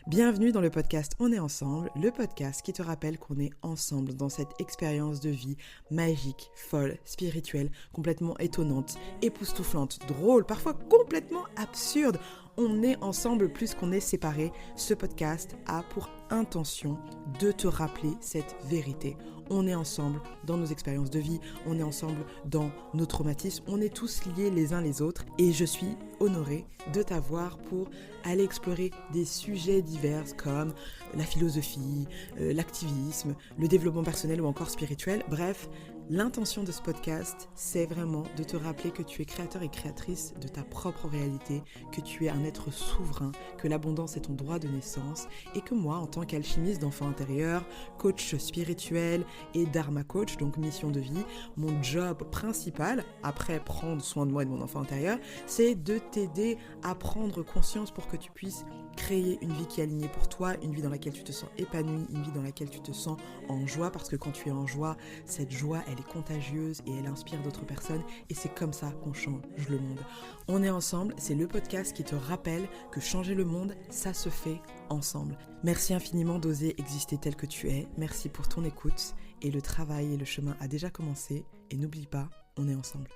Bienvenue dans le podcast On est ensemble, le podcast qui te rappelle qu'on est ensemble dans cette expérience de vie magique, folle, spirituelle, complètement étonnante, époustouflante, drôle, parfois complètement absurde. On est ensemble plus qu'on est séparés. Ce podcast a pour intention de te rappeler cette vérité. On est ensemble dans nos expériences de vie, on est ensemble dans nos traumatismes, on est tous liés les uns les autres et je suis honorée de t'avoir pour aller explorer des sujets divers comme la philosophie, l'activisme, le développement personnel ou encore spirituel. Bref, l'intention de ce podcast, c'est vraiment de te rappeler que tu es créateur et créatrice de ta propre réalité, que tu es un être souverain, que l'abondance est ton droit de naissance et que moi, en tant qu'alchimiste d'enfant intérieur, coach spirituel et dharma coach, donc mission de vie, mon job principal, après prendre soin de moi et de mon enfant intérieur, c'est de t'aider à prendre conscience pour que tu puisses créer une vie qui est alignée pour toi, une vie dans laquelle tu te sens épanoui, une vie dans laquelle tu te sens en joie, parce que quand tu es en joie, cette joie, elle est contagieuse et elle inspire d'autres personnes et c'est comme ça qu'on change le monde. On est ensemble, c'est le podcast qui te rappelle que changer le monde, ça se fait ensemble. Merci infiniment d'oser exister tel que tu es, merci pour ton écoute et le travail et le chemin a déjà commencé et n'oublie pas, on est ensemble.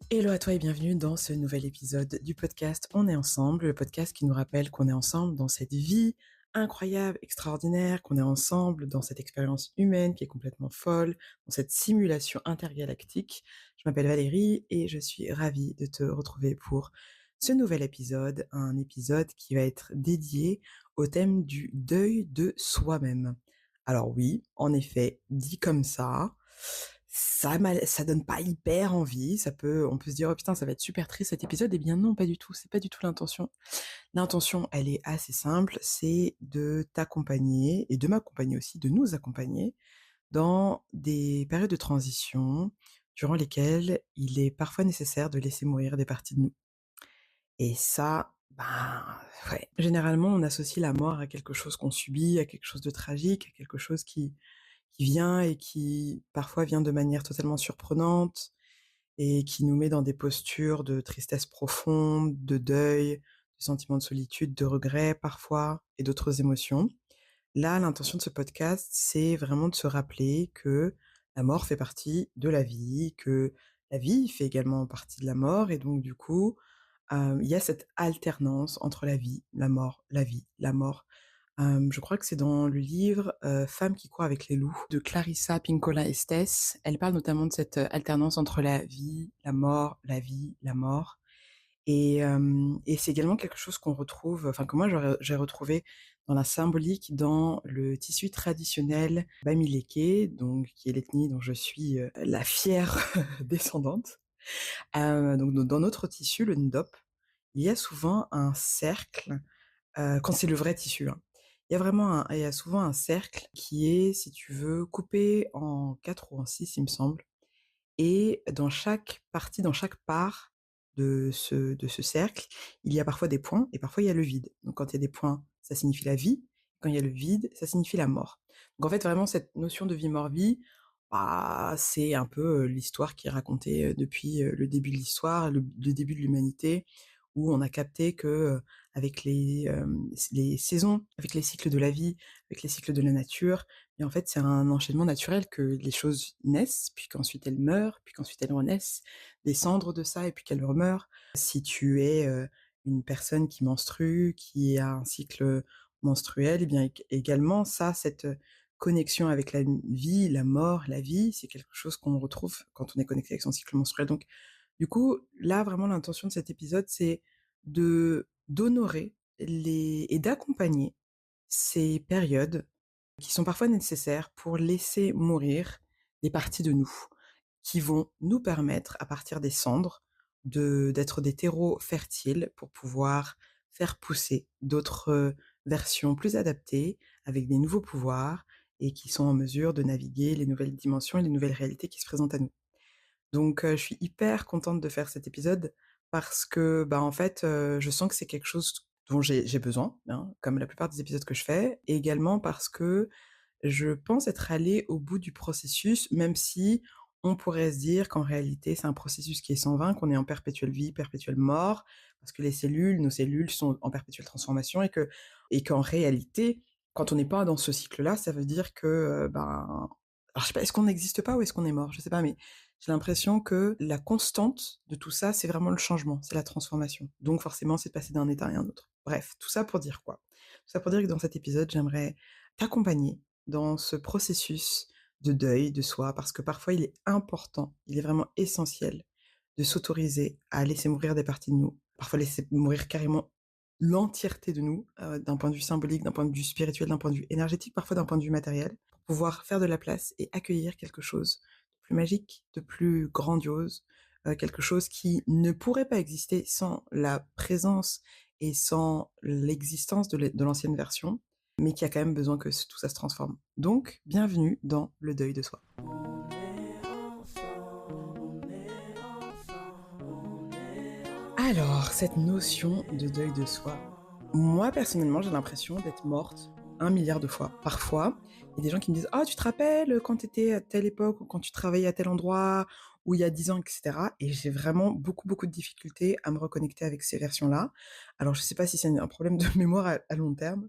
Hello à toi et bienvenue dans ce nouvel épisode du podcast On est ensemble, le podcast qui nous rappelle qu'on est ensemble dans cette vie incroyable, extraordinaire, qu'on est ensemble dans cette expérience humaine qui est complètement folle, dans cette simulation intergalactique. Je m'appelle Valérie et je suis ravie de te retrouver pour ce nouvel épisode, un épisode qui va être dédié au thème du deuil de soi-même. Alors oui, en effet, dit comme ça donne pas hyper envie, on peut se dire: «Oh putain, ça va être super triste cet épisode» et bien non, pas du tout, c'est pas du tout l'intention. L'intention, elle est assez simple, c'est de t'accompagner et de m'accompagner aussi, de nous accompagner dans des périodes de transition durant lesquelles il est parfois nécessaire de laisser mourir des parties de nous. Et ça, ben, ouais, généralement, on associe la mort à quelque chose qu'on subit, à quelque chose de tragique, à quelque chose qui vient et qui parfois vient de manière totalement surprenante et qui nous met dans des postures de tristesse profonde, de deuil, de sentiment de solitude, de regret parfois et d'autres émotions. Là, l'intention de ce podcast, c'est vraiment de se rappeler que la mort fait partie de la vie, que la vie fait également partie de la mort et donc du coup, il y a cette alternance entre la vie, la mort, la vie, la mort. Je crois que c'est dans le livre, Femmes qui courent avec les loups de Clarissa Pinkola Estés. Elle parle notamment de cette, alternance entre la vie, la mort, la vie, la mort et c'est également quelque chose qu'on retrouve, enfin que moi j'ai retrouvé dans la symbolique dans le tissu traditionnel Bamileke, donc qui est l'ethnie dont je suis, la fière descendante. Donc dans notre tissu, le ndop, il y a souvent un cercle. Quand c'est le vrai tissu, hein. Il y a souvent un cercle qui est, si tu veux, coupé en 4 ou en 6, il me semble et dans chaque partie, dans chaque part de ce cercle, il y a parfois des points et parfois il y a le vide. Donc quand il y a des points, ça signifie la vie, quand il y a le vide, ça signifie la mort. Donc en fait, vraiment cette notion de vie-mort-vie, bah, c'est un peu, l'histoire qui est racontée, depuis, le début de l'histoire, le début de l'humanité, où on a capté que, avec les saisons, avec les cycles de la vie, avec les cycles de la nature et en fait, c'est un enchaînement naturel que les choses naissent, puis qu'ensuite elles meurent, puis qu'ensuite elles renaissent, des cendres de ça et puis qu'elles remeurent. Si tu es, une personne qui menstrue, qui a un cycle, menstruel et bien également ça, cette, connexion avec la vie, la mort, la vie, c'est quelque chose qu'on retrouve quand on est connecté avec son cycle menstruel. Donc du coup, là, vraiment l'intention de cet épisode, c'est d'honorer les et d'accompagner ces périodes qui sont parfois nécessaires pour laisser mourir des parties de nous, qui vont nous permettre, à partir des cendres, d'être des terreaux fertiles pour pouvoir faire pousser d'autres, versions plus adaptées, avec des nouveaux pouvoirs et qui sont en mesure de naviguer les nouvelles dimensions et les nouvelles réalités qui se présentent à nous. Donc, je suis hyper contente de faire cet épisode parce que, bah, en fait, je sens que c'est quelque chose dont j'ai besoin, hein, comme la plupart des épisodes que je fais et également parce que je pense être allée au bout du processus, même si on pourrait se dire qu'en réalité, c'est un processus qui est sans fin, qu'on est en perpétuelle vie, perpétuelle mort, parce que nos cellules sont en perpétuelle transformation et qu'en réalité, quand on n'est pas dans ce cycle-là, ça veut dire que, alors je sais pas, est-ce qu'on n'existe pas ou est-ce qu'on est mort? Je sais pas, mais j'ai l'impression que la constante de tout ça, c'est vraiment le changement, c'est la transformation. Donc forcément, c'est de passer d'un état à un autre. Bref, tout ça pour dire quoi? Tout ça pour dire que dans cet épisode, j'aimerais t'accompagner dans ce processus de deuil de soi, parce que parfois il est important, il est vraiment essentiel de s'autoriser à laisser mourir des parties de nous, parfois laisser mourir carrément l'entièreté de nous, d'un point de vue symbolique, d'un point de vue spirituel, d'un point de vue énergétique, parfois d'un point de vue matériel, pour pouvoir faire de la place et accueillir quelque chose de plus magique, de plus grandiose, quelque chose qui ne pourrait pas exister sans la présence et sans l'existence de l'ancienne version, mais qui a quand même besoin que tout ça se transforme. Donc, bienvenue dans le deuil de soi. Alors, cette notion de deuil de soi, moi personnellement, j'ai l'impression d'être morte 1 milliard de fois. Parfois, il y a des gens qui me disent: «Ah, tu te rappelles quand tu étais à telle époque ou quand tu travaillais à tel endroit ou il y a 10 ans?» et cetera, et j'ai vraiment beaucoup, beaucoup de difficultés à me reconnecter avec ces versions-là. Alors je sais pas si c'est un problème de mémoire à long terme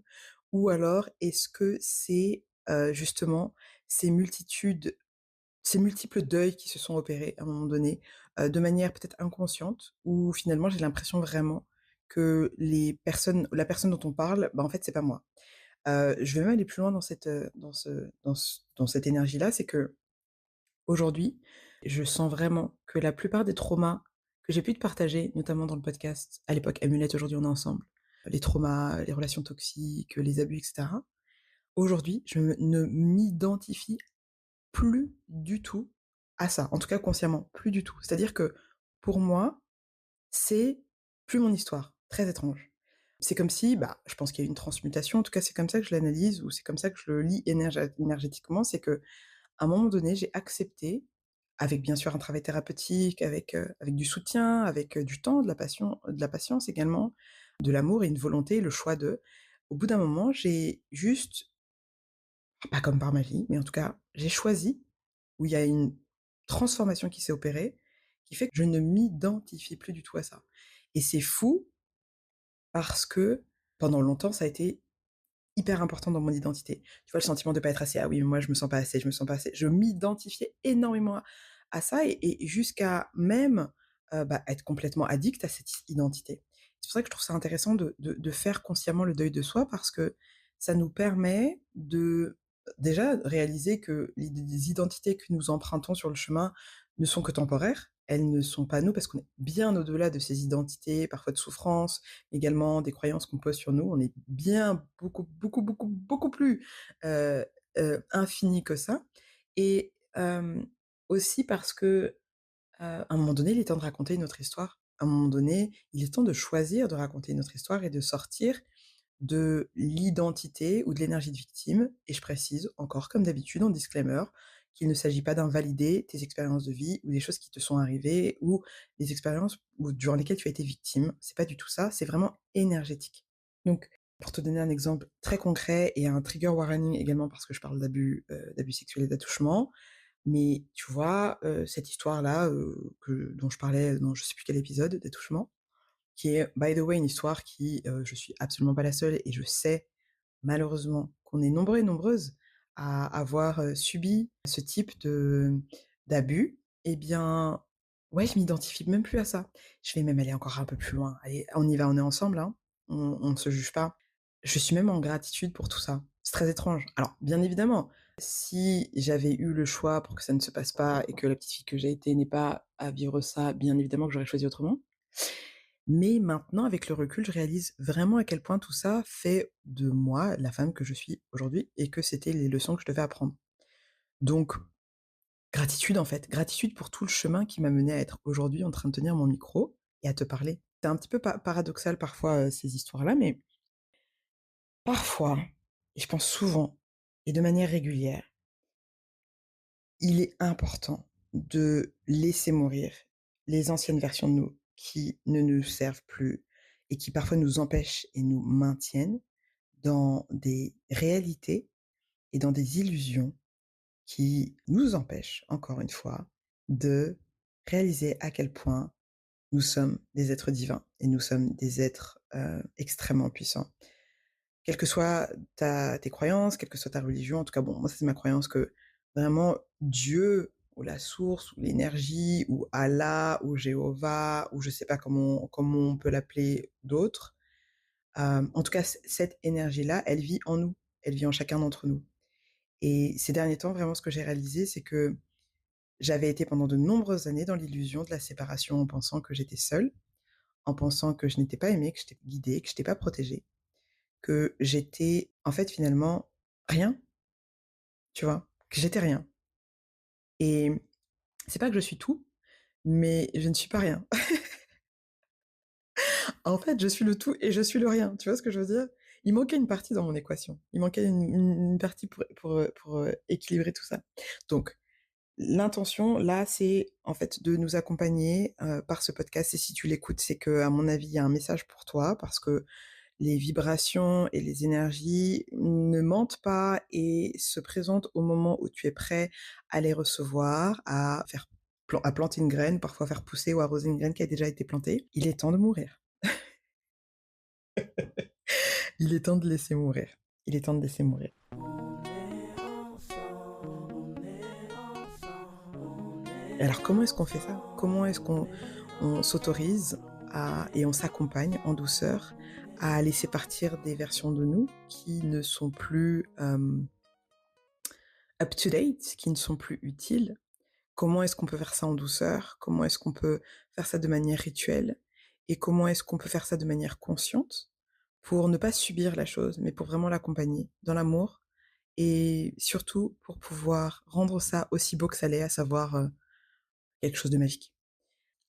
ou alors est-ce que c'est, justement ces multitudes ces multiples deuils qui se sont opérés à un moment donné, de manière peut-être inconsciente, où finalement j'ai l'impression vraiment que la personne dont on parle, en fait, c'est pas moi. Je vais même aller plus loin dans dans cette énergie-là, c'est qu'aujourd'hui, je sens vraiment que la plupart des traumas que j'ai pu te partager, notamment dans le podcast, à l'époque Amulette, aujourd'hui on est ensemble, les traumas, les relations toxiques, les abus et cetera. Aujourd'hui, ne m'identifie plus du tout à ça, en tout cas consciemment, plus du tout. C'est-à-dire que pour moi, c'est plus mon histoire, très étrange. C'est comme si, je pense qu'il y a eu une transmutation, en tout cas c'est comme ça que je l'analyse ou c'est comme ça que je le lis énergétiquement, c'est que à un moment donné, j'ai accepté, avec bien sûr un travail thérapeutique, avec du soutien, avec, du temps, de la patience également, de l'amour et une volonté, le choix de au bout d'un moment, j'ai juste, pas comme par magie, mais en tout cas, j'ai choisi où il y a une transformation qui s'est opérée, qui fait que je ne m'identifie plus du tout à ça. Et c'est fou parce que pendant longtemps, ça a été hyper important dans mon identité. Tu vois, le sentiment de pas être assez: «Ah oui, mais moi je me sens pas assez, je me sens pas assez». Je m'identifiais énormément à ça et jusqu'à même, être complètement addict à cette identité. C'est pour ça que je trouve ça intéressant de faire consciemment le deuil de soi parce que ça nous permet de, déjà réaliser que les identités que nous empruntons sur le chemin ne sont que temporaires. Elles ne sont pas nous parce qu'on est bien au-delà de ces identités, parfois de souffrance, également des croyances qu'on pose sur nous. On est bien beaucoup, beaucoup, beaucoup, beaucoup plus, heu infini que ça et aussi parce que, à un moment donné, il est temps de raconter une autre histoire. À un moment donné, il est temps de choisir de raconter une autre histoire et de sortir de l'identité ou de l'énergie de victime et je précise encore comme d'habitude en disclaimer, qu'il ne s'agit pas d'invalider tes expériences de vie ou des choses qui te sont arrivées ou des expériences durant lesquelles tu as été victime. C'est pas du tout ça, c'est vraiment énergétique. Donc, pour te donner un exemple très concret et un trigger warning également parce que je parle d'abus sexuels et d'attouchement, mais tu vois, cette histoire-là, dont je parlais dans je sais plus quel épisode, d'attouchement, qui est by the way une histoire qui, je suis absolument pas la seule et je sais malheureusement qu'on est nombreux et nombreuses à avoir, subi ce type d'abus, eh bien, ouais, je m'identifie même plus à ça. Je vais même aller encore un peu plus loin. Allez, on y va, on est ensemble, hein, on ne se juge pas. Je suis même en gratitude pour tout ça. C'est très étrange. Alors, bien évidemment, si j'avais eu le choix pour que ça ne se passe pas et que la petite fille que j'ai été n'ait pas à vivre ça, bien évidemment que j'aurais choisi autrement. Mais maintenant, avec le recul, je réalise vraiment à quel point tout ça fait de moi la femme que je suis aujourd'hui et que c'était les leçons que je devais apprendre. Donc, gratitude en fait, gratitude pour tout le chemin qui m'a menée à être aujourd'hui en train de tenir mon micro et à te parler. C'est un petit peu paradoxal parfois, ces histoires-là, mais parfois, et je pense souvent et de manière régulière, il est important de laisser mourir les anciennes versions de nous qui ne nous servent plus et qui parfois nous empêchent et nous maintiennent dans des réalités et dans des illusions qui nous empêchent, encore une fois, de réaliser à quel point nous sommes des êtres divins et nous sommes des êtres, extrêmement puissants. Quelles que soient ta tes croyances, quelle que soit ta religion, en tout cas, bon, moi, c'est ma croyance que vraiment Dieu ou la source ou l'énergie ou Allah ou Jéhovah ou je sais pas comment on peut l'appeler d'autres, en tout cas, cette énergie-là, elle vit en nous, elle vit en chacun d'entre nous et ces derniers temps, vraiment, ce que j'ai réalisé, c'est que j'avais été pendant de nombreuses années dans l'illusion de la séparation en pensant que j'étais seule, en pensant que je n'étais pas aimée, que j'étais pas guidée, que j'étais pas protégée, que j'étais, en fait, finalement, rien, tu vois? Que j'étais rien et c'est pas que je suis tout, mais je ne suis pas rien. En fait, je suis le tout et je suis le rien, tu vois ce que je veux dire? Il manquait une partie dans mon équation. Il manquait une partie pour équilibrer tout ça. Donc l'intention là, c'est en fait de nous accompagner, par ce podcast et si tu l'écoutes, c'est que à mon avis, il y a un message pour toi parce que les vibrations et les énergies ne mentent pas et se présentent au moment où tu es prêt à les recevoir, à faire à planter une graine, parfois faire pousser ou arroser une graine qui a déjà été plantée. Il est temps de mourir. Il est temps de laisser mourir. Il est temps de laisser mourir. Et alors comment est-ce qu'on fait ça? Comment est-ce qu'on s'autorise à et on s'accompagne en douceur à laisser partir des versions de nous qui ne sont plus, up to date, qui ne sont plus utiles? Comment est-ce qu'on peut faire ça en douceur? Comment est-ce qu'on peut faire ça de manière rituelle? Et comment est-ce qu'on peut faire ça de manière consciente pour ne pas subir la chose, mais pour vraiment l'accompagner dans l'amour et surtout pour pouvoir rendre ça aussi beau que ça l'est, à savoir, quelque chose de magique.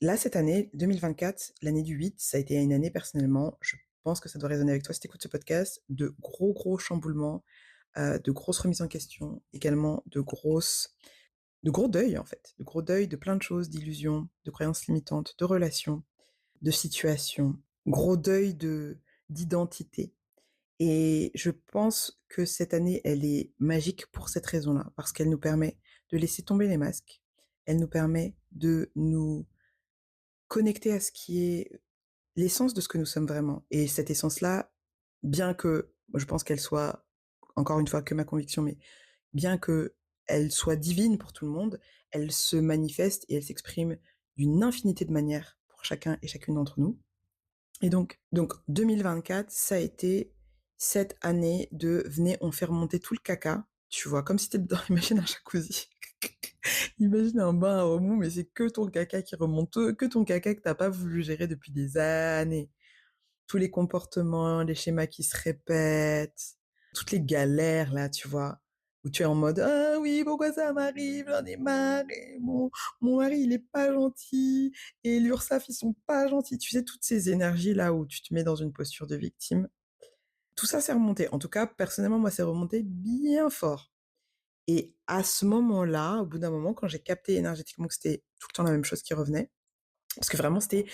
Là, cette année 2024, l'année du 8, ça a été une année personnellement, je pense que ça doit résonner avec toi si tu écoutes ce podcast, de gros chamboulements, de grosses remises en question, également de gros deuils en fait, de gros deuils de plein de choses, d'illusions, de croyances limitantes, de relations, de situations, gros deuil d'identité et je pense que cette année, elle est magique pour cette raison-là, parce qu'elle nous permet de laisser tomber les masques. Elle nous permet de nous connecter à ce qui est l'essence de ce que nous sommes vraiment et cette essence-là, bien que je pense qu'elle soit, encore une fois, que ma conviction, mais bien qu'elle soit divine pour tout le monde, elle se manifeste et elle s'exprime d'une infinité de manières pour chacun et chacune d'entre nous. Et donc 2024, ça a été cette année de venez, on fait remonter tout le caca, tu vois? Comme si tu dans imagine un jacuzzi. Imagine un bain à remous, mais c'est que ton caca qui remonte, que ton caca que tu pas voulu gérer depuis des années. Tous les comportements, les schémas qui se répètent, toutes les galères là, tu vois? Où tu es en mode: «Ah oui, pourquoi ça m'arrive? J'en ai marre et mon mari il est pas gentil et l'URSSAF ils sont pas gentils». Tu sais toutes ces énergies là où tu te mets dans une posture de victime. Tout ça c'est remonté. En tout cas, personnellement, moi c'est remonté bien fort et à ce moment-là, au bout d'un moment, quand j'ai capté énergétiquement que c'était tout le temps la même chose qui revenait, parce que vraiment c'était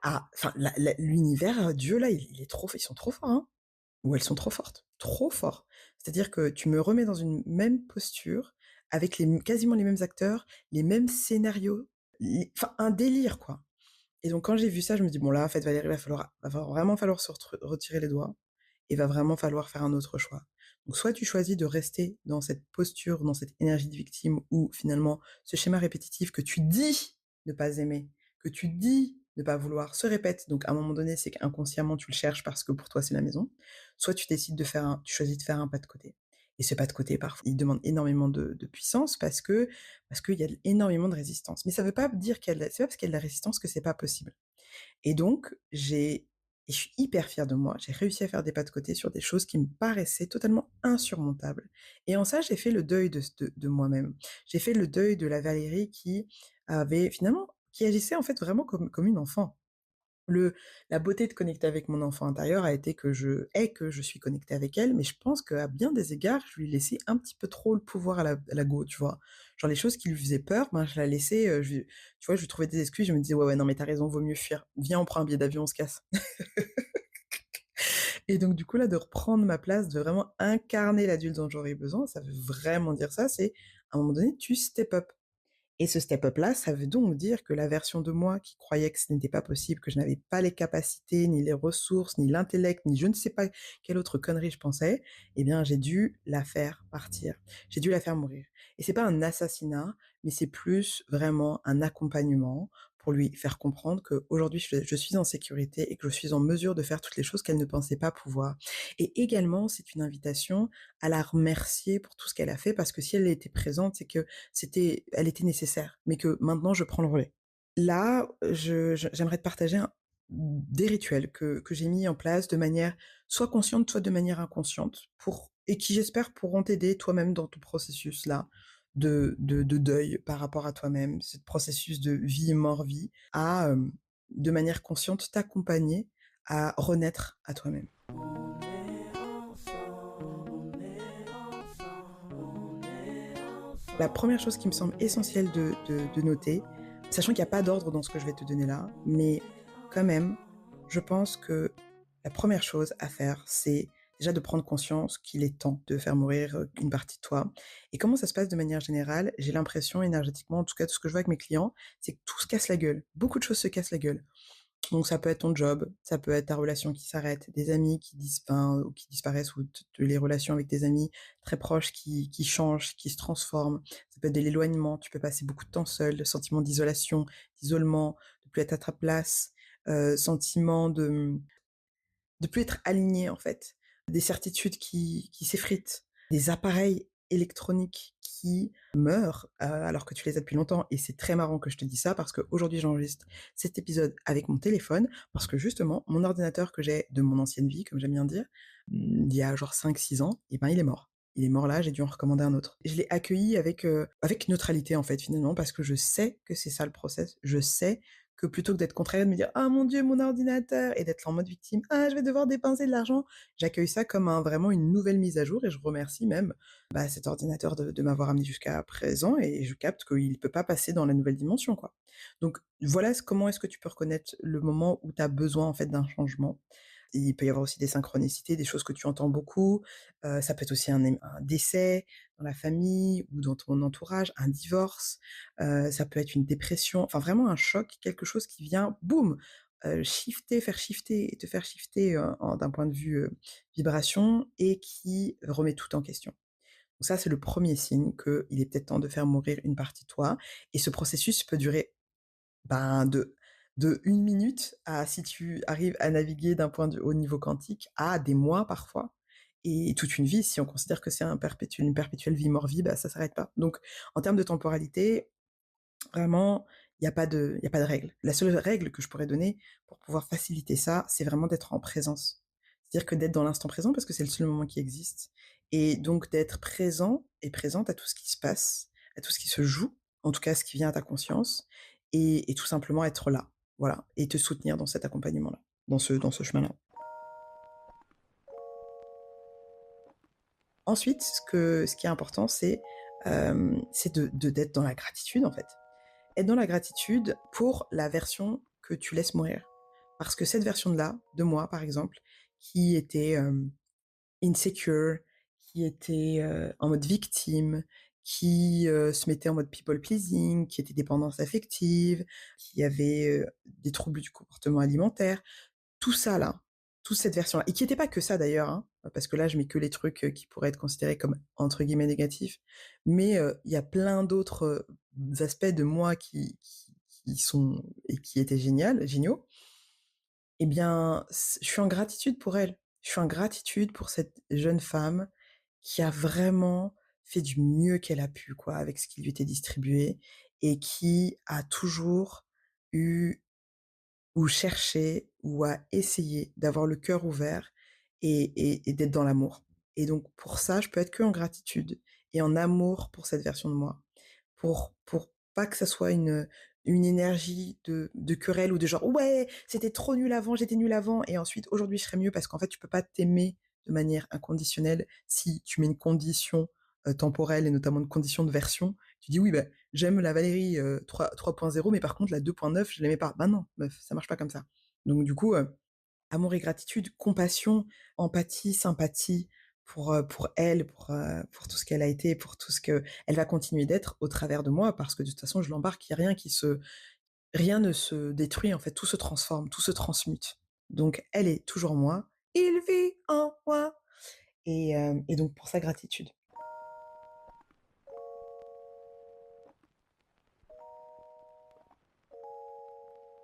enfin la l'univers, Dieu là, il est trop ils sont trop forts, hein. Ou elles sont trop fortes, trop fort. C'est-à-dire que tu me remets dans une même posture avec quasiment les mêmes acteurs, les mêmes scénarios, enfin un délire quoi. Et donc quand j'ai vu ça, je me dis: «Bon là, en fait Valérie, va vraiment falloir se retirer les doigts et va vraiment falloir faire un autre choix». Donc soit tu choisis de rester dans cette posture, dans cette énergie de victime où finalement ce schéma répétitif que tu dis ne pas aimer, que tu dis ne pas vouloir se répète, donc à un moment donné, c'est qu'inconsciemment tu le cherches parce que pour toi c'est la maison. Soit tu décides de faire un tu choisis de faire un pas de côté. Et ce pas de côté parfois, il demande énormément de puissance parce qu'il y a énormément de résistance. Mais ça veut pas dire c'est pas parce qu'il y a de la résistance que c'est pas possible. Et donc, je suis hyper fière de moi, j'ai réussi à faire des pas de côté sur des choses qui me paraissaient totalement insurmontables. Et en ça, j'ai fait le deuil de moi-même. J'ai fait le deuil de la Valérie qui agissait en fait vraiment comme une enfant. Le La beauté de connecter avec mon enfant intérieur a été que je suis connectée avec elle, mais je pense qu'à bien des égards, je lui laissais un petit peu trop le pouvoir à la go, tu vois? Genre les choses qui lui faisaient peur, ben, je la laissais, tu vois, je lui trouvais des excuses, je me disais: «Ouais, non, mais tu raison, vaut mieux fuir. Viens, on prend un billet d'avion, on se casse». Et donc du coup, là, de reprendre ma place, de vraiment incarner l'adulte dont j'aurais besoin, ça veut vraiment dire ça, c'est à un moment donné, tu step up. Et ce step up là, ça veut donc dire que la version de moi qui croyait que ce n'était pas possible, que je n'avais pas les capacités, ni les ressources, ni l'intellect, ni je ne sais pas quelle autre connerie je pensais, eh bien j'ai dû la faire partir. J'ai dû la faire mourir. Et c'est pas un assassinat, mais c'est plus vraiment un accompagnement pour lui faire comprendre qu'aujourd'hui je suis en sécurité et que je suis en mesure de faire toutes les choses qu'elle ne pensait pas pouvoir. Et également, c'est une invitation à la remercier pour tout ce qu'elle a fait parce que si elle était présente, c'est que elle était nécessaire, mais que maintenant je prends le relais. Là, j'aimerais te partager des rituels que j'ai mis en place de manière soit consciente, soit de manière inconsciente et qui j'espère pourront t'aider toi-même dans ton processus là de deuil par rapport à toi-même, ce processus de vie, mort-vie, à de manière consciente t'accompagner à renaître à toi-même. On est ensemble, on est ensemble, on est La première ensemble, chose qui me semble on est essentielle de ensemble, noter, sachant qu'il y a pas d'ordre dans ce que je vais te donner là, mais quand même, je pense que la première chose à faire, c'est déjà de prendre conscience qu'il est temps de faire mourir, une partie de toi. Et comment ça se passe de manière générale? J'ai l'impression énergétiquement, en tout cas de ce que je vois avec mes clients, c'est que tout se casse la gueule. Beaucoup de choses se cassent la gueule. Donc ça peut être ton job, ça peut être ta relation qui s'arrête, des amis ou qui disparaissent ou les relations avec tes amis très proches qui changent, qui se transforment. Ça peut être de l'éloignement, tu peux passer beaucoup de temps seul, le sentiment d'isolation, d'isolement, de plus être à ta place, sentiment de plus être aligné en fait, des certitudes qui s'effritent, des appareils électroniques qui meurent, alors que tu les as depuis longtemps et c'est très marrant que je te dise ça parce qu'aujourd'hui j'enregistre cet épisode avec mon téléphone parce que justement mon ordinateur que j'ai de mon ancienne vie, comme j'aime bien dire, il y a genre 5 6 ans et ben il est mort. Il est mort là, j'ai dû en recommander un autre. Je l'ai accueilli avec neutralité en fait finalement parce que je sais que c'est ça le process. Je sais que plutôt que d'être contrariée, de me dire: «Ah mon Dieu, mon ordinateur!» et d'être là en mode victime: «Ah, je vais devoir dépenser de l'argent», j'accueille ça comme vraiment une nouvelle mise à jour et je remercie même, cet ordinateur de m'avoir amené jusqu'à présent et je capte qu'il ne peut pas passer dans la nouvelle dimension, quoi. Donc voilà comment est-ce que tu peux reconnaître le moment où tu as besoin, en fait, d'un changement. Il peut y avoir aussi des synchronicités, des choses que tu entends beaucoup, ça peut être aussi un décès dans la famille ou dans ton entourage, un divorce, ça peut être une dépression, enfin vraiment un choc, quelque chose qui vient boum, faire shifter et te faire shifter, d'un point de vue, vibration et qui remet tout en question. Donc ça, c'est le premier signe qu'il est peut-être temps de faire mourir une partie de toi et ce processus peut durer ben, de 1 minute à si tu arrives à naviguer d'un point de au niveau quantique, à des mois parfois et toute une vie. Si on considère que c'est une perpétuelle vie mort-vie, bah, ça s'arrête pas. Donc en termes de temporalité, vraiment, il y a pas de règle. La seule règle que je pourrais donner pour pouvoir faciliter ça, c'est vraiment d'être en présence. C'est-à-dire que d'être dans l'instant présent parce que c'est le seul moment qui existe et donc d'être présent et présente à tout ce qui se passe, à tout ce qui se joue, en tout cas ce qui vient à ta conscience et tout simplement être là, voilà et te soutenir dans cet accompagnement-là, dans ce chemin-là. Ensuite, ce qui est important, c'est d'être dans la gratitude, en fait. Être dans la gratitude pour la version que tu laisses mourir. Parce que cette version-là, de moi, par exemple, qui était, insecure, qui était, en mode victime, qui, se mettait en mode people pleasing, qui était dépendance affective, qui avait, des troubles du comportement alimentaire, tout ça là, toute cette version-là et qui était pas que ça d'ailleurs, hein, parce que là je mets que les trucs, qui pourraient être considérés comme entre guillemets «négatifs», mais il y a plein d'autres, aspects de moi qui sont et qui étaient géniaux. Eh bien, je suis en gratitude pour elle. Je suis en gratitude pour cette jeune femme qui a vraiment fait du mieux qu'elle a pu quoi, avec ce qui lui était distribué et qui a toujours eu ou chercher ou à essayer d'avoir le cœur ouvert et d'être dans l'amour et donc pour ça, je peux être qu'en gratitude et en amour pour cette version de moi. Pour pas que ça soit une énergie de querelle ou de genre: «Ouais, c'était trop nul avant, j'étais nul avant et ensuite aujourd'hui je serai mieux» parce qu'en fait, tu peux pas t'aimer de manière inconditionnelle si tu mets une condition, temporelle et notamment une condition de version. Tu dis: «Oui, bah, j'aime la Valérie, 3.0 mais par contre la 2.9 je l'aimais pas». Bah non, meuf, ça marche pas comme ça. Donc du coup, amour et gratitude, compassion, empathie, sympathie, pour elle, pour tout ce qu'elle a été, pour tout ce qu'elle va continuer d'être au travers de moi parce que de toute façon je l'embarque, il y a rien ne se détruit en fait, tout se transforme, tout se transmute. Donc elle est toujours moi, il vit en moi et donc pour ça gratitude.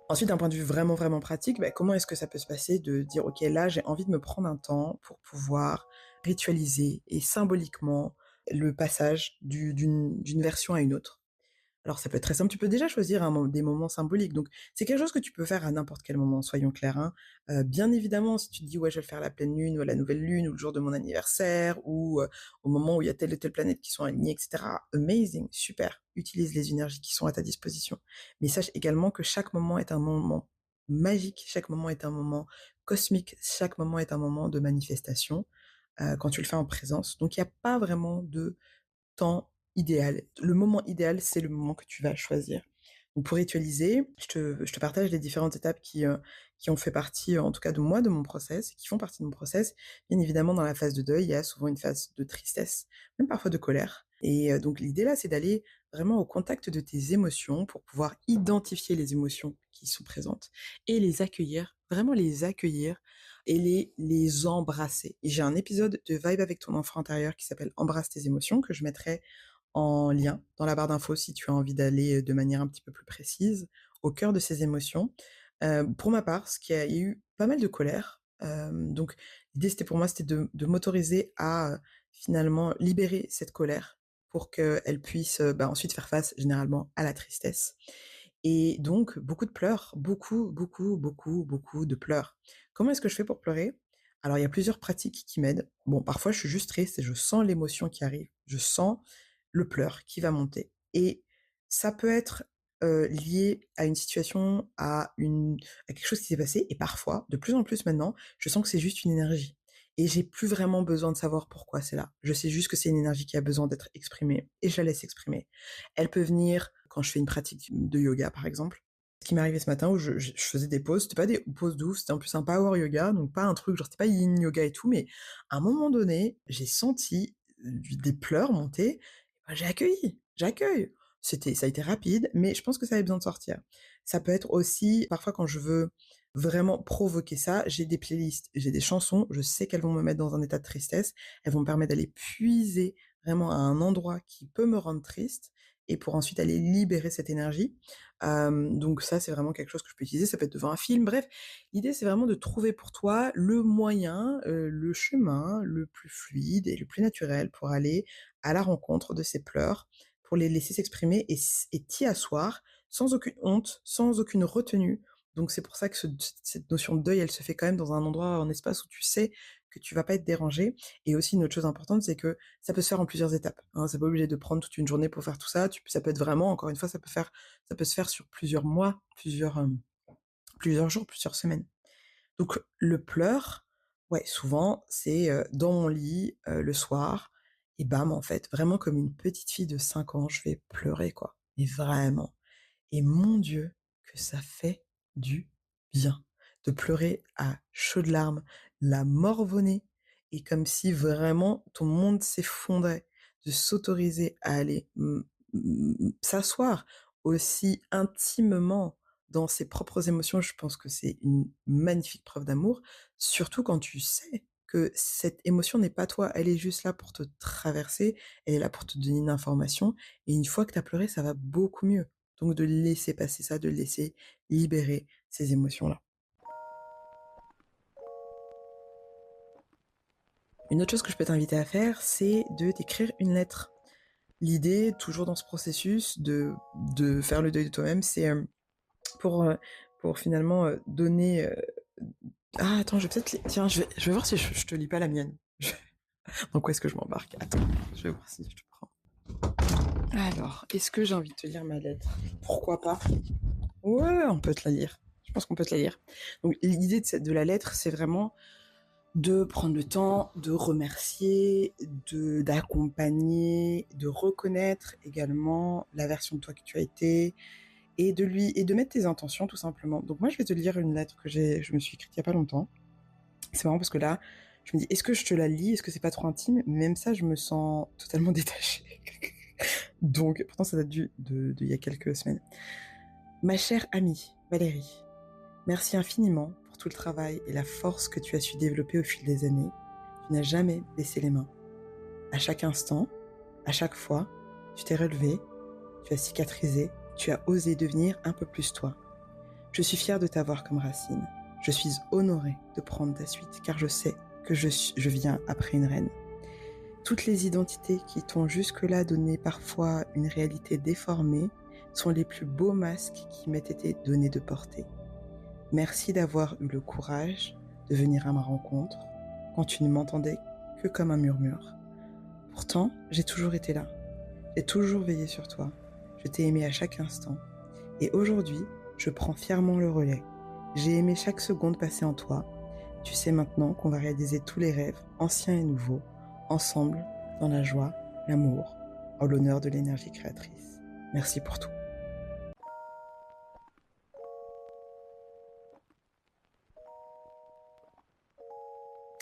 Ensuite, d'un point de vue vraiment, vraiment pratique, bah, comment est-ce que ça peut se passer de dire: «OK, là, j'ai envie de me prendre un temps pour pouvoir ritualiser et symboliquement le passage d'une version à une autre». Alors ça peut être très simple, tu peux déjà choisir des moments symboliques, donc c'est quelque chose que tu peux faire à n'importe quel moment, soyons clairs, hein. Bien évidemment, si tu te dis: «Ouais, je vais le faire à la pleine lune ou à la nouvelle lune ou le jour de mon anniversaire ou au moment où il y a telle et telle planète qui sont alignées et cetera», amazing, super, utilise les énergies qui sont à ta disposition. Mais sache également que chaque moment est un moment magique, chaque moment est un moment cosmique, chaque moment est un moment de manifestation, quand tu le fais en présence. Donc il y a pas vraiment de temps idéal. Le moment idéal, c'est le moment que tu vas choisir. Donc pour ritualiser, je te partage les différentes étapes qui ont fait partie, en tout cas de moi, de mon process, qui font partie de mon process. Bien évidemment, dans la phase de deuil, il y a souvent une phase de tristesse, même parfois de colère. Donc l'idée là, c'est d'aller vraiment au contact de tes émotions pour pouvoir identifier les émotions qui sont présentes et les accueillir, vraiment les accueillir et les embrasser. Et j'ai un épisode de Vibe avec ton enfant intérieur qui s'appelle «Embrasse tes émotions» que je mettrai en lien dans la barre d'infos si tu as envie d'aller, de manière un petit peu plus précise au cœur de ces émotions. Pour ma part, il y a eu pas mal de colère, donc l'idée c'était pour moi, c'était de m'autoriser à, finalement libérer cette colère pour qu'elle puisse, bah, ensuite faire face généralement à la tristesse. Et donc beaucoup de pleurs, beaucoup, beaucoup, beaucoup, beaucoup de pleurs. Comment est-ce que je fais pour pleurer? Alors il y a plusieurs pratiques qui m'aident. Bon, parfois je suis juste triste et je sens l'émotion qui arrive. Je sens le pleur qui va monter et ça peut être, lié à une situation, à quelque chose qui s'est passé et parfois, de plus en plus maintenant, je sens que c'est juste une énergie et j'ai plus vraiment besoin de savoir pourquoi c'est là. Je sais juste que c'est une énergie qui a besoin d'être exprimée et je la laisse exprimer. Elle peut venir quand je fais une pratique de yoga, par exemple. Ce qui m'est arrivé ce matin où je faisais des pauses, c'était pas des pauses de ouf, c'était en plus un power yoga, donc pas un truc genre c'était pas yin yoga et tout, mais à un moment donné, j'ai senti, des pleurs monter, bah, j'accueille. Ça a été rapide, mais je pense que ça avait besoin de sortir. Ça peut être aussi parfois quand je veux vraiment provoquer ça, j'ai des playlists, j'ai des chansons, je sais qu'elles vont me mettre dans un état de tristesse, elles vont me permettre d'aller puiser vraiment à un endroit qui peut me rendre triste et pour ensuite aller libérer cette énergie. Donc ça, c'est vraiment quelque chose que je peux utiliser, ça peut être devant un film, bref. L'idée, c'est vraiment de trouver pour toi le moyen, le chemin le plus fluide et le plus naturel pour aller à la rencontre de ces pleurs, pour les laisser s'exprimer et t'y asseoir sans aucune honte, sans aucune retenue. Donc c'est pour ça que cette notion de deuil, elle se fait quand même dans un endroit, un espace où tu sais que tu vas pas être dérangé. Et aussi une autre chose importante, c'est que ça peut se faire en plusieurs étapes, hein. C'est pas obligé de prendre toute une journée pour faire tout ça. Ça peut être vraiment, encore une fois, ça peut se faire sur plusieurs mois, plusieurs jours, plusieurs semaines. Donc le pleur, ouais, souvent, c'est, dans mon lit, le soir et bam, en fait, vraiment comme une petite fille de 5 ans, je vais pleurer, quoi. Mais vraiment. Et mon Dieu, que ça fait du bien de pleurer à chaudes larmes, la morvonnée et comme si vraiment ton monde s'effondrait, de s'autoriser à aller s'asseoir aussi intimement dans ses propres émotions, je pense que c'est une magnifique preuve d'amour, surtout quand tu sais que cette émotion n'est pas toi, elle est juste là pour te traverser, elle est là pour te donner une information et une fois que tu as pleuré, ça va beaucoup mieux. Donc de laisser passer ça, de laisser libérer ces émotions-là. Une autre chose que je peux t'inviter à faire, c'est de t'écrire une lettre. L'idée, toujours dans ce processus de faire le deuil de toi-même, c'est, pour, pour finalement, donner, ah attends, je vais peut-être li tiens, je vais voir si je te lis pas la mienne. Je Dans quoi est-ce que je m'embarque? Attends, je vais voir si je te prends. Alors, est-ce que j'ai envie de te lire ma lettre? Pourquoi pas? Ouais, on peut te la lire. Je pense qu'on peut te la lire. Donc l'idée de la lettre, c'est vraiment de prendre le temps de remercier, d'accompagner, de reconnaître également la version de toi que tu as été et de mettre tes intentions tout simplement. Donc moi, je vais te lire une lettre je me suis écrite il y a pas longtemps. C'est marrant parce que là, Je me dis: «Est-ce que je te la lis? Est-ce que c'est pas trop intime?» Même ça, je me sens totalement détachée. Donc pourtant ça date il y a quelques semaines. Ma chère amie Valérie, merci infiniment pour tout le travail et la force que tu as su développer au fil des années. Tu n'as jamais baissé les mains. À chaque instant, à chaque fois, tu t'es relevé, tu as cicatrisé, tu as osé devenir un peu plus toi. Je suis fière de t'avoir comme racine. Je suis honorée de prendre ta suite, car je sais que je viens après une reine. Toutes les identités qui t'ont jusque-là donné parfois une réalité déformée sont les plus beaux masques qui m'aient été donnés de porter. Merci d'avoir eu le courage de venir à ma rencontre quand tu ne m'entendais que comme un murmure. Pourtant, j'ai toujours été là. J'ai toujours veillé sur toi. Je t'ai aimé à chaque instant. Et aujourd'hui, je prends fièrement le relais. J'ai aimé chaque seconde passée en toi. Tu sais maintenant qu'on va réaliser tous les rêves, anciens et nouveaux, ensemble, dans la joie, l'amour, en l'honneur de l'énergie créatrice. Merci pour tout.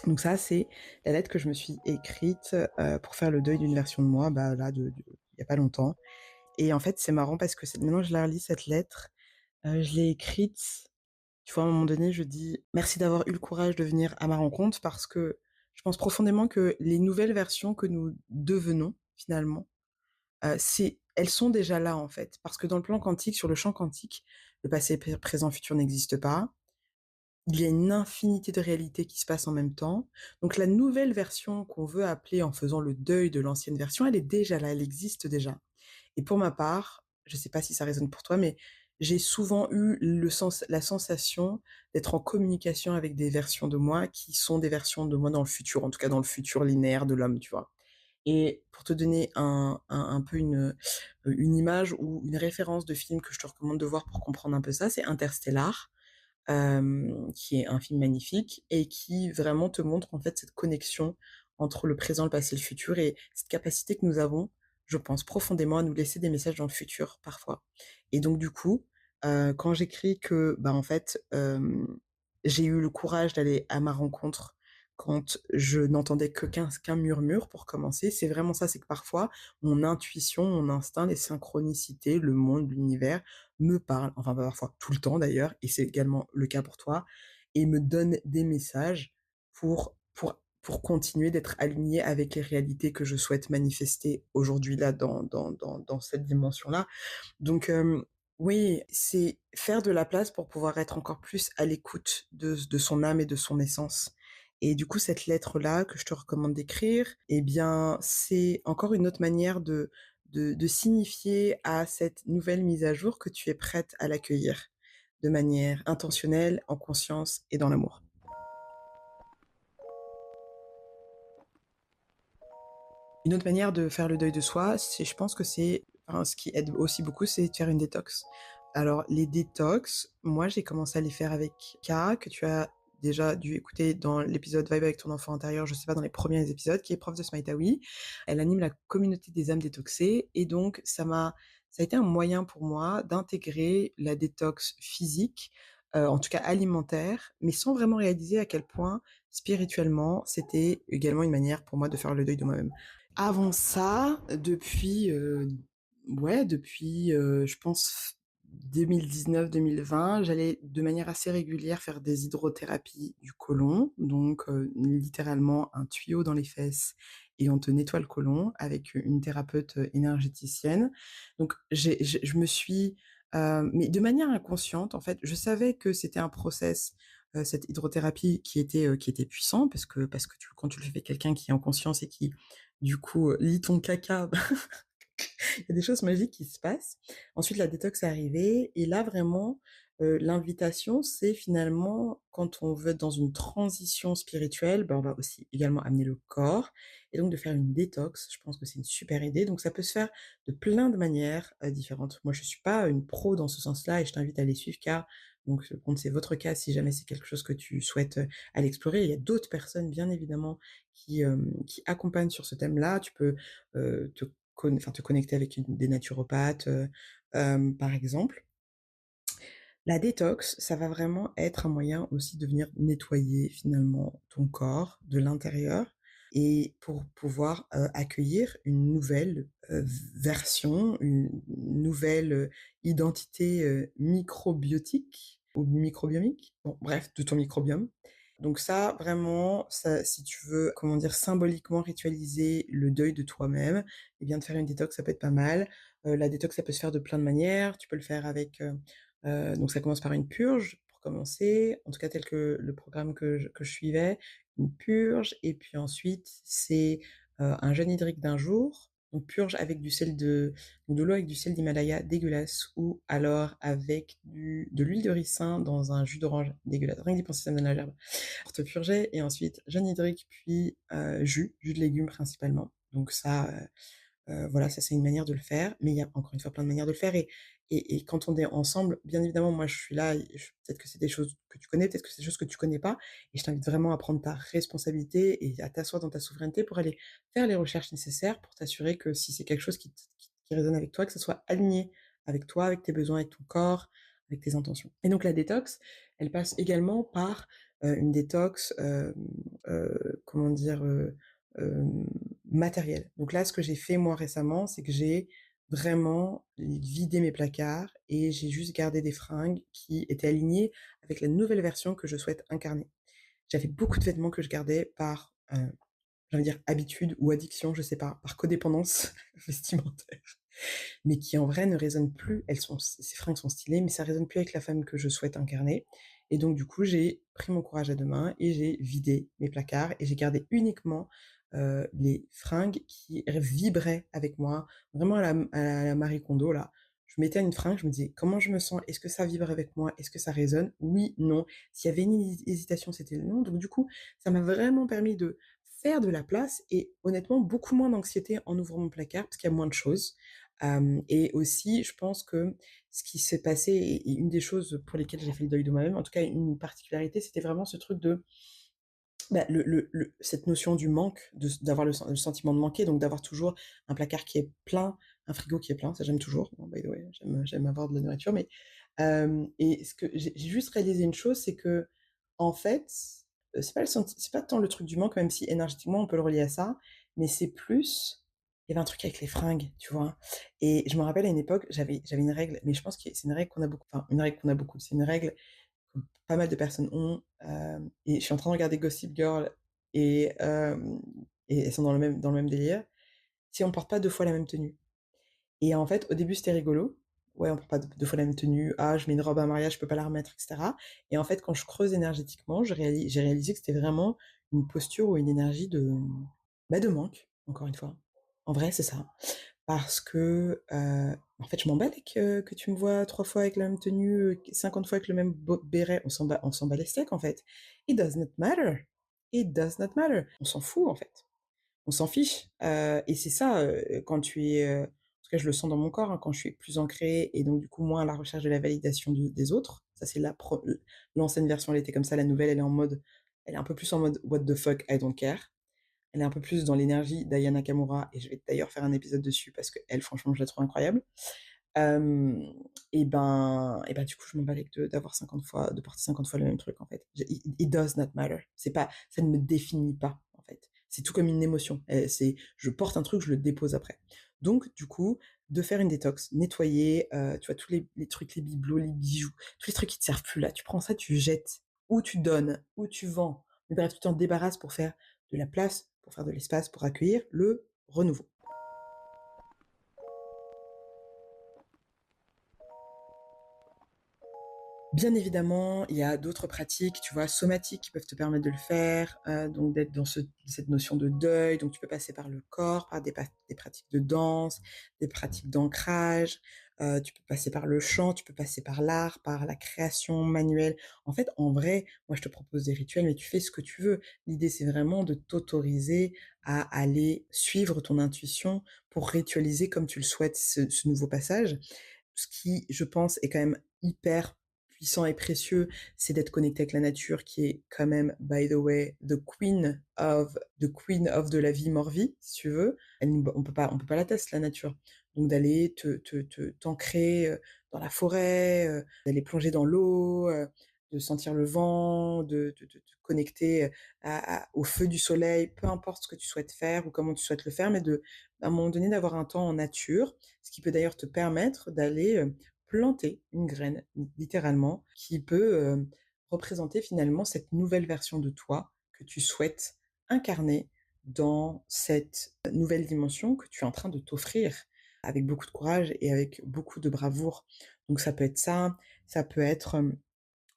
Donc ça, c'est la lettre que je me suis écrite pour faire le deuil d'une version de moi, il y a pas longtemps. Et en fait, c'est marrant parce que maintenant je la relis cette lettre, je l'ai écrite. Tu vois, à un moment donné, je dis: «Merci d'avoir eu le courage de venir à ma rencontre» parce que je pense profondément que les nouvelles versions que nous devenons, finalement, elles sont déjà là, en fait. Parce que dans le plan quantique, sur le champ quantique, le passé, présent, futur n'existe pas. Il y a une infinité de réalités qui se passent en même temps. Donc la nouvelle version qu'on veut appeler en faisant le deuil de l'ancienne version, elle est déjà là, elle existe déjà. Et pour ma part, je sais pas si ça résonne pour toi, mais j'ai souvent eu la sensation d'être en communication avec des versions de moi qui sont des versions de moi dans le futur, en tout cas dans le futur linéaire de l'homme, tu vois? Et pour te donner un peu une image ou une référence de film que je te recommande de voir pour comprendre un peu ça, c'est Interstellar, qui est un film magnifique et qui vraiment te montre en fait cette connexion entre le présent, le passé et le futur et cette capacité que nous avons, je pense profondément, à nous laisser des messages dans le futur parfois. Et donc du coup, quand j'écris que, bah, en fait, j'ai eu le courage d'aller à ma rencontre quand je n'entendais qu'un murmure pour commencer, c'est vraiment ça, c'est que parfois mon intuition, mon instinct, les synchronicités, le monde, l'univers me parle, enfin pas parfois, tout le temps d'ailleurs, et c'est également le cas pour toi, et me donne des messages pour continuer d'être aligné avec les réalités que je souhaite manifester aujourd'hui là dans cette dimension-là. Donc oui, c'est faire de la place pour pouvoir être encore plus à l'écoute de son âme et de son essence. Et du coup, cette lettre-là que je te recommande d'écrire, eh bien, c'est encore une autre manière de signifier à cette nouvelle mise à jour que tu es prête à l'accueillir de manière intentionnelle, en conscience et dans l'amour. Une autre manière de faire le deuil de soi, c'est je pense que c'est enfin, ce qui aide aussi beaucoup, c'est de faire une détox. Alors les détox, moi j'ai commencé à les faire avec K, que tu as déjà dû écouter dans l'épisode Vibe avec ton enfant intérieur, je sais pas, dans les premiers épisodes, qui est prof de Smile. Elle anime la communauté des âmes détoxées et donc ça a été un moyen pour moi d'intégrer la détox physique, en tout cas alimentaire, mais sans vraiment réaliser à quel point spirituellement, c'était également une manière pour moi de faire le deuil de moi-même. Avant ça, je pense 2019-2020, j'allais de manière assez régulière faire des hydrothérapies du côlon, donc littéralement un tuyau dans les fesses et on te nettoie le côlon avec une thérapeute, énergéticienne. Donc je me suis, mais de manière inconsciente en fait, je savais que c'était un process, cette hydrothérapie qui était puissant parce que quand tu le fais avec quelqu'un qui est en conscience et qui du coup, lis ton caca, il y a des choses magiques qui se passent. Ensuite, la détox est arrivée et là, vraiment, l'invitation, c'est finalement quand on veut être dans une transition spirituelle, on va aussi également amener le corps et donc de faire une détox, je pense que c'est une super idée. Donc ça peut se faire de plein de manières, différentes. Moi, je suis pas une pro dans ce sens-là et je t'invite à les suivre car donc je compte c'est votre cas si jamais c'est quelque chose que tu souhaites, aller explorer. Il y a d'autres personnes, bien évidemment, qui accompagnent sur ce thème-là. Tu peux, te connecter avec des naturopathes, par exemple. La détox, ça va vraiment être un moyen aussi de venir nettoyer finalement ton corps de l'intérieur et pour pouvoir, accueillir une nouvelle, version, une nouvelle, identité, microbiotique ou microbiomique, bon bref, de ton microbiome. Donc ça, vraiment, ça si tu veux, comment dire? Symboliquement ritualiser le deuil de toi-même et bien de faire une détox, ça peut être pas mal. La détox, ça peut se faire de plein de manières. Tu peux le faire avec, donc ça commence par une purge pour commencer, en tout cas tel que le programme que je suivais, une purge et puis ensuite c'est, un jeûne hydrique d'un jour, donc purge avec du sel de l'eau avec du sel d'Himalaya dégueulasse ou alors avec du de l'huile de ricin dans un jus d'orange dégueulasse. Rien que d'y penser ça me donne la gerbe. Pour te purger et ensuite jeûne hydrique puis, jus de légumes principalement. Donc ça, voilà, ça c'est une manière de le faire, mais il y a encore une fois plein de manières de le faire et quand on est ensemble, bien évidemment, moi je suis là et je peut-être que c'est des choses que tu connais, peut-être que c'est des choses que tu connais pas et je t'invite vraiment à prendre ta responsabilité et à t'asseoir dans ta souveraineté pour aller faire les recherches nécessaires pour t'assurer que si c'est quelque chose qui résonne avec toi, que ça soit aligné avec toi, avec tes besoins, avec ton corps, avec tes intentions et donc la détox, elle passe également par, une détox, comment dire? Hem, matériel. Donc là, ce que j'ai fait moi récemment, c'est que j'ai vraiment vidé mes placards et j'ai juste gardé des fringues qui étaient alignées avec la nouvelle version que je souhaite incarner. J'avais beaucoup de vêtements que je gardais par, j'ai envie de dire habitude ou addiction, je sais pas, par codépendance vestimentaire, mais qui en vrai ne résonnent plus. Elles sont ces fringues sont stylées, mais ça résonne plus avec la femme que je souhaite incarner et donc du coup, j'ai pris mon courage à 2 mains et j'ai vidé mes placards et j'ai gardé uniquement, les fringues qui vibraient avec moi, vraiment à la Marie Kondo là. Je mettais une fringue, je me disais: «Comment je me sens? Est-ce que ça vibre avec moi? Est-ce que ça résonne? Oui, non». S'il y avait une hésitation, c'était le non. Donc du coup, ça m'a vraiment permis de faire de la place et honnêtement beaucoup moins d'anxiété en ouvrant mon placard parce qu'il y a moins de choses. Et aussi je pense que ce qui s'est passé et une des choses pour lesquelles j'ai fait le deuil de moi-même, en tout cas une particularité, c'était vraiment ce truc de, bah, le cette notion du manque, d'avoir le sentiment de manquer, donc d'avoir toujours un placard qui est plein, un frigo qui est plein, ça j'aime toujours, bon by the way, j'aime avoir de la nourriture, mais et ce que j'ai juste réalisé une chose, c'est qu'en fait, c'est pas tant le truc du manque, même si énergétiquement on peut le relier à ça, mais c'est plus il y avait un truc avec les fringues, tu vois? Et je me rappelle à une époque, j'avais une règle, mais je pense que c'est une règle qu'on a beaucoup, enfin une règle qu'on a beaucoup, c'est une règle que pas mal de personnes ont, et je suis en train de regarder Gossip Girl et elles sont dans le même délire. Si on porte pas 2 fois la même tenue et en fait, au début, c'était rigolo. Ouais, on porte pas deux fois la même tenue. «Ah, je mets une robe à mariage, je peux pas la remettre» et cetera et en fait, quand je creuse énergétiquement, j'ai réalisé que c'était vraiment une posture ou une énergie de, bah, de manque, encore une fois. En vrai, c'est ça. Parce que, en fait, je m'en bats que tu me vois 3 fois avec la même tenue, 50 fois avec le même béret. On s'en bat les steaks, en fait. It does not matter. It does not matter. On s'en fout, en fait. On s'en fiche, et c'est ça, quand tu es, en tout cas, je le sens dans mon corps, hein, quand je suis plus ancrée et donc du coup, moins à la recherche de la validation des autres. Ça, c'est l'ancienne version, elle était comme ça. La nouvelle, elle est un peu plus en mode: «What the fuck, I don't care». Elle est un peu plus dans l'énergie d'Aya Nakamura et je vais d'ailleurs faire un épisode dessus parce qu'elle, franchement, je la trouve incroyable. Hem et ben, du coup, je m'en bats les d'avoir 50 fois de porter 50 fois le même truc, en fait. It does not matter. C'est pas ça ne me définit pas, en fait. C'est tout comme une émotion. C'est je porte un truc, je le dépose après. Donc du coup, de faire une détox, nettoyer, tu vois, tous les trucs, les bibelots, les bijoux, tous les trucs qui te servent plus là, tu prends ça, tu jettes ou tu donnes ou tu vends. Mais bref, tu t'en débarrasses pour faire de la place, pour faire de l'espace, pour accueillir le renouveau. Bien évidemment, il y a d'autres pratiques, tu vois, somatiques qui peuvent te permettre de le faire, donc d'être dans cette notion de deuil. Donc tu peux passer par le corps, par des pratiques de danse, des pratiques d'ancrage, tu peux passer par le chant, tu peux passer par l'art, par la création manuelle. En fait, en vrai, moi je te propose des rituels, mais tu fais ce que tu veux. L'idée, c'est vraiment de t'autoriser à aller suivre ton intuition pour ritualiser comme tu le souhaites ce nouveau passage. Ce qui, je pense, est quand même hyper puissant et précieux, c'est d'être connecté avec la nature qui est quand même, by the way, the queen of de la vie mort-vie, si tu veux. On peut pas la tester, la nature. Donc d'aller t'ancrer, dans la forêt, d'aller plonger dans l'eau, de sentir le vent, de te connecter, au feu du soleil, peu importe ce que tu souhaites faire ou comment tu souhaites le faire, mais à un moment donné, d'avoir un temps en nature, ce qui peut d'ailleurs te permettre d'aller, planter une graine, littéralement, qui peut, représenter finalement cette nouvelle version de toi que tu souhaites incarner dans cette nouvelle dimension que tu es en train de t'offrir avec beaucoup de courage et avec beaucoup de bravoure. Donc ça peut être,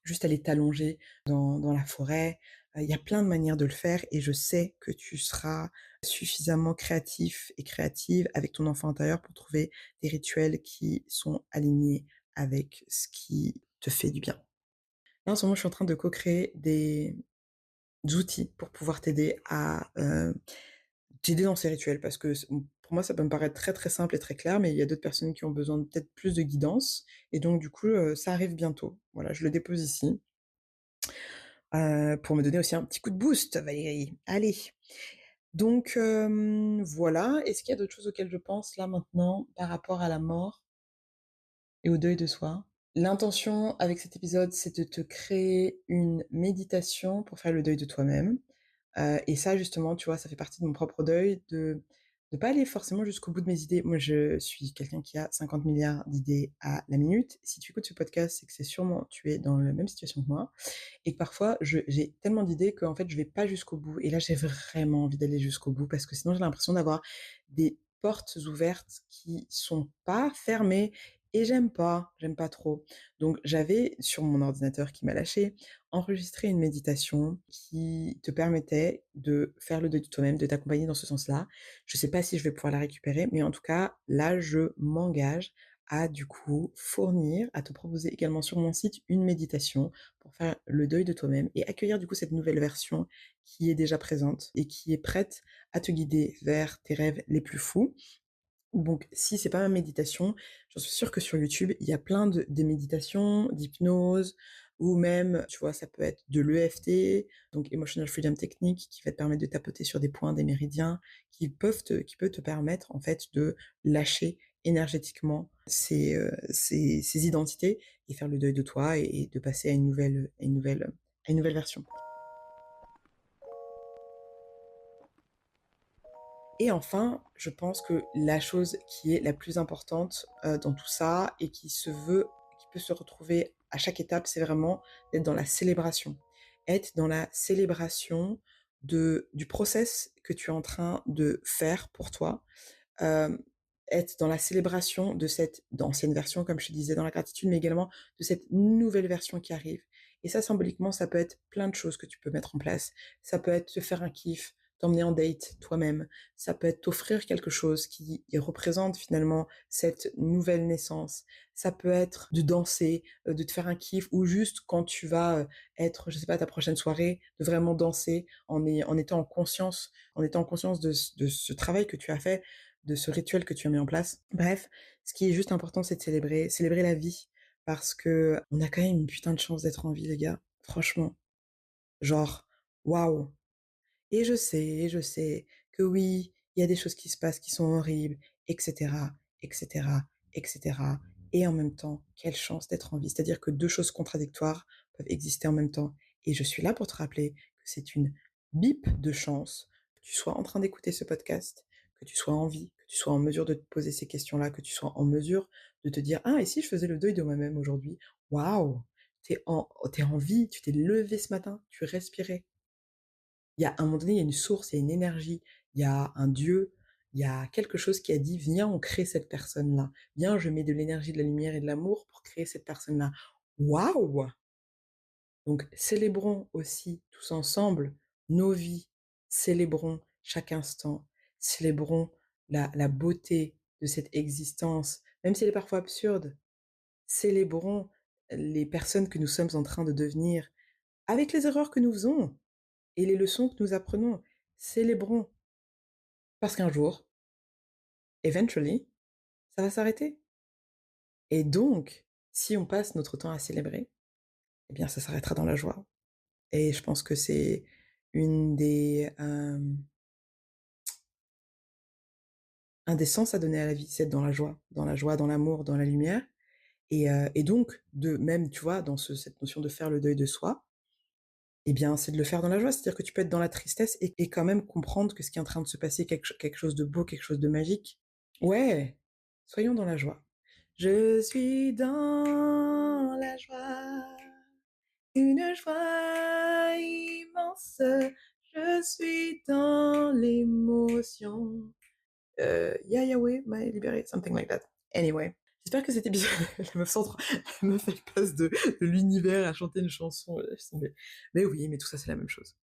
juste aller t'allonger dans la forêt. Il y a plein de manières de le faire et je sais que tu seras suffisamment créatif et créative avec ton enfant intérieur pour trouver des rituels qui sont alignés avec ce qui te fait du bien. Là, en ce moment, je suis en train de co-créer des outils pour pouvoir t'aider dans ces rituels parce que pour moi, ça peut me paraître très, très simple et très clair, mais il y a d'autres personnes qui ont besoin de peut-être plus de guidance et donc du coup, ça arrive bientôt. Voilà, je le dépose ici, pour me donner aussi un petit coup de boost, Valérie. Allez, donc voilà. Est-ce qu'il y a d'autres choses auxquelles je pense là maintenant par rapport à la mort et au deuil de soi? L'intention avec cet épisode, c'est de te créer une méditation pour faire le deuil de toi-même. Et ça justement, tu vois, ça fait partie de mon propre deuil de pas aller forcément jusqu'au bout de mes idées. Moi, je suis quelqu'un qui a 50 milliards d'idées à la minute. Si tu écoutes ce podcast, c'est que c'est sûrement tu es dans la même situation que moi et que parfois j'ai tellement d'idées qu'en fait, je vais pas jusqu'au bout et là, j'ai vraiment envie d'aller jusqu'au bout parce que sinon j'ai l'impression d'avoir des portes ouvertes qui sont pas fermées et j'aime pas trop. Donc j'avais sur mon ordinateur qui m'a lâché enregistrer une méditation qui te permettait de faire le deuil de toi-même, de t'accompagner dans ce sens-là. Je sais pas si je vais pouvoir la récupérer, mais en tout cas, là, je m'engage à du coup fournir, à te proposer également sur mon site une méditation pour faire le deuil de toi-même et accueillir du coup cette nouvelle version qui est déjà présente et qui est prête à te guider vers tes rêves les plus fous. Donc si c'est pas ma méditation, j'en suis sûre que sur YouTube, il y a plein de méditations, d'hypnose ou même, tu vois, ça peut être de l'EFT, donc Emotional Freedom Technique, qui va te permettre de tapoter sur des points, des méridiens, qui peut te permettre en fait de lâcher énergétiquement ces identités et faire le deuil de toi et de passer à une nouvelle version. Et enfin, je pense que la chose qui est la plus importante, dans tout ça et qui peut se retrouver à chaque étape, c'est vraiment d'être dans la célébration. Être dans la célébration du process que tu es en train de faire pour toi, hem, être dans la célébration de cette d'ancienne version, comme je te disais, dans la gratitude, mais également de cette nouvelle version qui arrive. Et ça, symboliquement, ça peut être plein de choses que tu peux mettre en place. Ça peut être te faire un kiff, t'emmener en date toi-même. Ça peut être t'offrir quelque chose qui représente finalement cette nouvelle naissance. Ça peut être de danser, de te faire un kiff ou juste quand tu vas, être, je sais pas, ta prochaine soirée, de vraiment danser en étant en conscience de ce travail que tu as fait, de ce rituel que tu as mis en place. Bref, ce qui est juste important, c'est de célébrer la vie parce que on a quand même une putain de chance d'être en vie, les gars. Franchement, genre, waouh! Et je sais que oui, il y a des choses qui se passent qui sont horribles, et cetera, et cetera, et cetera. Et en même temps, quelle chance d'être en vie. C'est-à-dire que 2 choses contradictoires peuvent exister en même temps. Et je suis là pour te rappeler que c'est une bip de chance que tu sois en train d'écouter ce podcast, que tu sois en vie, que tu sois en mesure de te poser ces questions-là, que tu sois en mesure de te dire: «Ah et si je faisais le deuil de moi-même aujourd'hui?» Waouh! Tu en vie, tu t'es levé ce matin, tu respirais. Il y a un moment donné, il y a une source, il y a une énergie, il y a un Dieu, il y a quelque chose qui a dit: «Viens, on crée cette personne-là. Viens, je mets de l'énergie, de la lumière et de l'amour pour créer cette personne-là». Waouh! Donc célébrons aussi tous ensemble nos vies, célébrons chaque instant, célébrons la beauté de cette existence, même si elle est parfois absurde. Célébrons les personnes que nous sommes en train de devenir, avec les erreurs que nous faisons et les leçons que nous apprenons. Célébrons, parce qu'un jour, eventually, ça va s'arrêter. Et donc, si on passe notre temps à célébrer, eh bien, ça s'arrêtera dans la joie. Et je pense que c'est une un des sens à donner à la vie, c'est être dans la joie, dans l'amour, dans la lumière. Et donc de même, tu vois, dans cette notion de faire le deuil de soi, eh bien, c'est de le faire dans la joie. C'est-à-dire que tu peux être dans la tristesse et quand même comprendre que ce qui est en train de se passer, quelque chose de beau, quelque chose de magique. Ouais, soyons dans la joie. Je suis dans la joie, une joie immense, je suis dans l'émotion. Yeah, Yahweh m'a libéré, something like that. Anyway, j'espère que cet épisode la meuf centre la meuf elle passe de l'univers à chanter une chanson, laisse tomber. Mais oui, mais tout ça, c'est la même chose.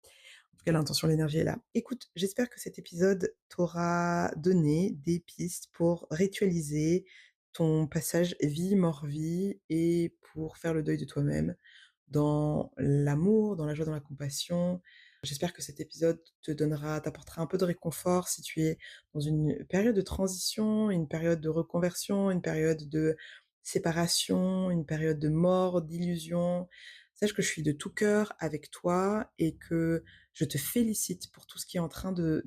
En tout cas, l'intention, l'énergie est là. Écoute, j'espère que cet épisode t'aura donné des pistes pour ritualiser ton passage vie, mort, vie et pour faire le deuil de toi-même dans l'amour, dans la joie, dans la compassion. J'espère que cet épisode t'apportera un peu de réconfort si tu es dans une période de transition, une période de reconversion, une période de séparation, une période de mort, d'illusion. Sache que je suis de tout cœur avec toi et que je te félicite pour tout ce qui est en train de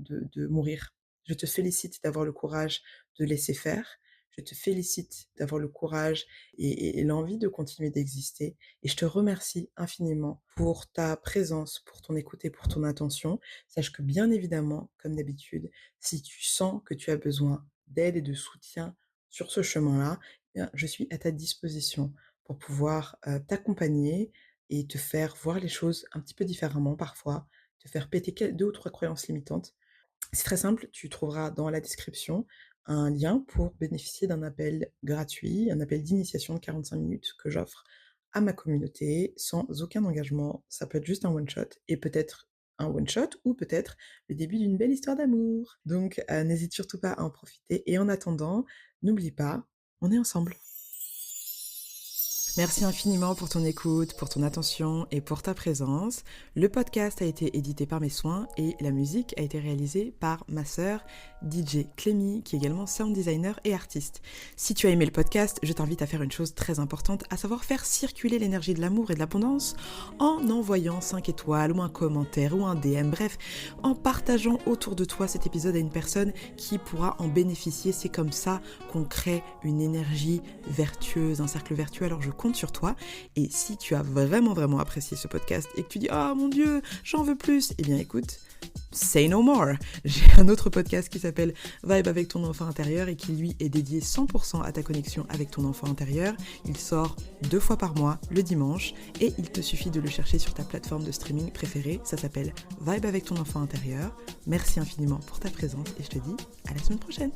mourir. Je te félicite d'avoir le courage de laisser faire. Je te félicite d'avoir le courage et l'envie de continuer d'exister. Et je te remercie infiniment pour ta présence, pour ton écoute et pour ton attention. Sache que bien évidemment, comme d'habitude, si tu sens que tu as besoin d'aide et de soutien sur ce chemin-là, eh bien, je suis à ta disposition pour pouvoir t'accompagner et te faire voir les choses un petit peu différemment parfois, te faire péter 2 ou 3 croyances limitantes. C'est très simple, tu trouveras dans la description un lien pour bénéficier d'un appel gratuit, un appel d'initiation de 45 minutes que j'offre à ma communauté sans aucun engagement. Ça peut être juste un one shot et peut-être un one shot ou peut-être le début d'une belle histoire d'amour. Donc n'hésite surtout pas à en profiter et en attendant, n'oublie pas, on est ensemble. Merci infiniment pour ton écoute, pour ton attention et pour ta présence. Le podcast a été édité par mes soins et la musique a été réalisée par ma sœur DJ Clémy, qui est également sound designer et artiste. Si tu as aimé le podcast, je t'invite à faire une chose très importante, à savoir faire circuler l'énergie de l'amour et de l'abondance en envoyant 5 étoiles ou un commentaire ou un DM, bref, en partageant autour de toi cet épisode à une personne qui pourra en bénéficier. C'est comme ça qu'on crée une énergie vertueuse, un cercle vertueux. Alors je compte sur toi et si tu as vraiment apprécié ce podcast et que tu dis « Ah mon Dieu, j'en veux plus !» Eh bien écoute, say no more. J'ai un autre podcast qui s'appelle Vibe avec ton enfant intérieur et qui lui est dédié 100% à ta connexion avec ton enfant intérieur. Il sort 2 fois par mois, le dimanche, et il te suffit de le chercher sur ta plateforme de streaming préférée. Ça s'appelle Vibe avec ton enfant intérieur. Merci infiniment pour ta présence et je te dis à la semaine prochaine.